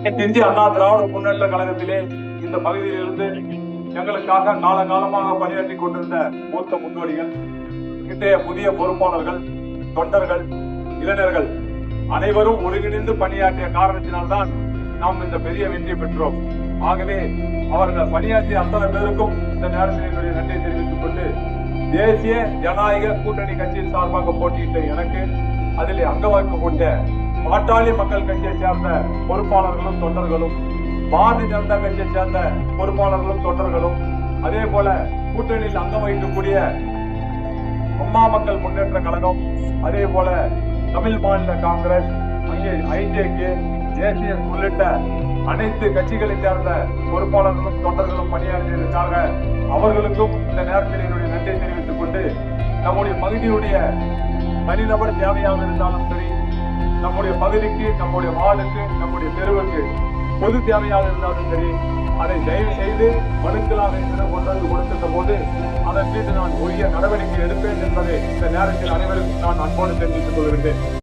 இந்திய அண்ணா திராவிட முன்னேற்ற கழகத்திலே இந்த பகுதியிலிருந்து எங்களுக்காக காலகாலமாக பணியாற்றி கொண்டிருந்த மூத்த முன்னோடிகள், இன்றைய புதிய பொறுப்பாளர்கள், தொண்டர்கள், இளைஞர்கள் அனைவரும் ஒருங்கிணைந்து பணியாற்றிய காரணத்தினால்தான் நாம் இந்த பெரிய வெற்றி பெற்றோம். ஆகவே அவர்கள் பணியாற்றிய அத்தனை பேருக்கும் இந்த நேரத்தில் என்னுடைய நன்றியை தெரிவித்துக் கொண்டு, தேசிய ஜனநாயக கூட்டணி கட்சியின் சார்பாக போட்டியிட்ட எனக்கு அதில் அங்க வகிக்கக்கூடிய பாட்டாளி மக்கள் கட்சியை சேர்ந்த பொறுப்பாளர்களும் தொண்டர்களும், பாரதிய ஜனதா கட்சியை சேர்ந்த பொறுப்பாளர்களும் தொண்டர்களும், அதே போல கூட்டணியில் அங்கம் வகிக்கக்கூடிய அம்மா மக்கள் முன்னேற்ற கழகம், அதே போல தமிழ் மாநில காங்கிரஸ், ஐஜேகே, ஜேசிஎஸ் உள்ளிட்ட அனைத்து கட்சிகளை சேர்ந்த பொறுப்பாளர்களும் தொண்டர்களும் பணியாற்றியதற்காக அவர்களுக்கும் இந்த நேரத்தில் என்னுடைய நன்றியை தெரிவித்துக் கொண்டு, நம்முடைய பகுதியுடைய தனிநபர் தேவையாக இருந்தாலும் சரி, நம்முடைய பகுதிக்கு, நம்முடைய வார்டுக்கு, நம்முடைய தெருவுக்கு பொது தேவையாக இருந்தாலும் சரி, அதை தயவு செய்து மனுக்களாக கொண்டு வந்து கொடுக்கின்ற போது அதன் மீது நான் உரிய நடவடிக்கை எடுப்பேன் என்பதை இந்த நேரத்தில் அனைவருக்கும் நான் அன்போடு தெரிவித்துக் கொள்கிறேன்.